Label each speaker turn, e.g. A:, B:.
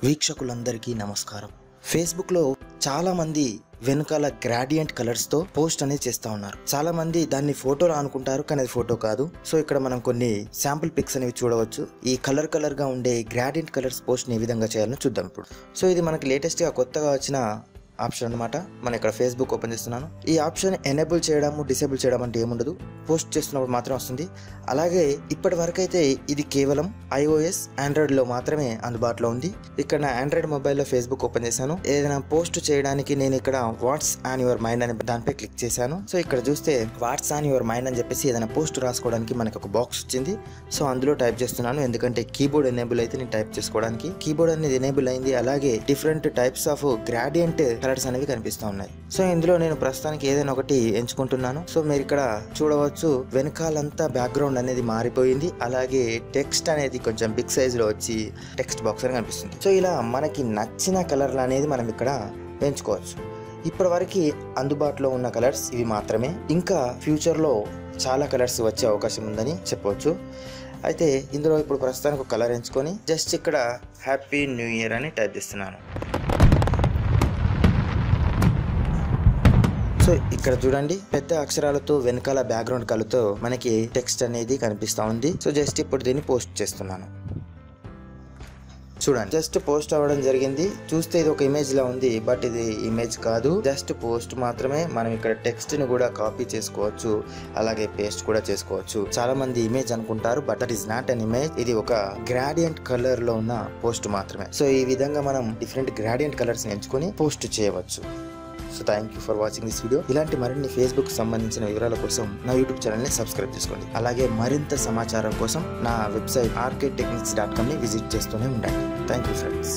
A: వీక్షకులందరికీ నమస్కారం. ఫేస్బుక్లో చాలా మంది వెనకాల గ్రాడియంట్ కలర్స్తో పోస్ట్ అనేది చేస్తూ ఉన్నారు. చాలా మంది దాన్ని ఫోటోలో అనుకుంటారు, కానీ అది ఫోటో కాదు. సో ఇక్కడ మనం కొన్ని శాంపుల్ పిక్స్ అనేవి చూడవచ్చు. ఈ కలర్ గా ఉండే గ్రాడియంట్ కలర్స్ పోస్ట్ ని ఏ విధంగా చేయాలో చూద్దాం ఇప్పుడు. సో ఇది మనకి లేటెస్ట్ గా కొత్తగా వచ్చిన ఆప్షన్ అనమాట. మనం ఇక్కడ ఫేస్బుక్ ఓపెన్ చేస్తున్నాను. ఈ ఆప్షన్ ఎనేబుల్ చేయడము డిసేబుల్ చేయడం అంటే ఏముండదు, పోస్ట్ చేస్తున్నప్పుడు మాత్రం వస్తుంది. అలాగే ఇప్పటి వరకు అయితే ఇది కేవలం iOS, Android లో మాత్రమే అందుబాటులో ఉంది. ఇక్కడ నా ఆండ్రాయిడ్ మొబైల్లో ఫేస్బుక్ ఓపెన్ చేశాను. ఏదైనా పోస్ట్ చేయడానికి నేను ఇక్కడ వాట్స్ ఆన్ యువర్ మైండ్ అనే దానిపై క్లిక్ చేశాను. సో ఇక్కడ చూస్తే వాట్స్ ఆన్ యువర్ మైండ్ అని చెప్పేసి ఏదైనా పోస్ట్ రాసుకోవడానికి మనకి ఒక బాక్స్ వచ్చింది. సో అందులో టైప్ చేస్తున్నాను, ఎందుకంటే కీబోర్డ్ ఎనేబుల్ అయితే నేను టైప్ చేసుకోవడానికి. కీబోర్డ్ అనేది ఎనేబుల్ అయింది. అలాగే different types of gradient colours అనేవి కనిపిస్తూ ఉన్నాయి. సో ఇందులో నేను ప్రస్తుతానికి ఏదైనా ఒకటి ఎంచుకుంటున్నాను. సో మీరు ఇక్కడ చూడవచ్చు, వెనకాలంతా బ్యాక్గ్రౌండ్ అనేది మారిపోయింది. అలాగే టెక్స్ట్ అనేది కొంచెం బిగ్ సైజ్ లో వచ్చి టెక్స్ట్ బాక్స్ అని కనిపిస్తుంది. సో ఇలా మనకి నచ్చిన కలర్లు అనేది మనం ఇక్కడ ఎంచుకోవచ్చు. ఇప్పటి వరకు అందుబాటులో ఉన్న కలర్స్ ఇవి మాత్రమే. ఇంకా ఫ్యూచర్లో చాలా కలర్స్ వచ్చే అవకాశం ఉందని చెప్పవచ్చు. అయితే ఇందులో ఇప్పుడు ప్రస్తుతానికి ఒక కలర్ ఎంచుకొని జస్ట్ ఇక్కడ హ్యాపీ న్యూ ఇయర్ అని టైప్ చేస్తున్నాను. సో ఇక్కడ చూడండి, పెద్ద అక్షరాలతో వెనకాల బ్యాక్గ్రౌండ్ కలర్తో మనకి టెక్స్ట్ అనేది కనిపిస్తూ ఉంది. సో జస్ట్ ఇప్పుడు దీన్ని పోస్ట్ చేస్తున్నాను. చూడండి, జస్ట్ పోస్ట్ అవ్వడం జరిగింది. చూస్తే ఇది ఒక ఇమేజ్ లా ఉంది, బట్ ఇది ఇమేజ్ కాదు, జస్ట్ పోస్ట్ మాత్రమే. మనం ఇక్కడ టెక్స్ట్ ని కూడా కాపీ చేసుకోవచ్చు, అలాగే పేస్ట్ కూడా చేసుకోవచ్చు. చాలా మంది ఇమేజ్ అనుకుంటారు, but that is not an image. ఇది ఒక గ్రాడియంట్ కలర్ లో ఉన్న పోస్ట్ మాత్రమే. సో ఈ విధంగా మనం డిఫరెంట్ గ్రాడియంట్ కలర్స్ ఎంచుకొని పోస్ట్ చేయవచ్చు. So thank you for watching this video. ఇలాంటి మరిన్ని ఫేస్బుక్ సంబంధించిన వివరాల కోసం నా యూట్యూబ్ ఛానల్ని సబ్స్క్రైబ్ చేసుకోండి. అలాగే మరింత సమాచారం కోసం నా వెబ్సైట్ arcadetechnics.com ని విజిట్ చేస్తూనే ఉండండి. Thank you friends.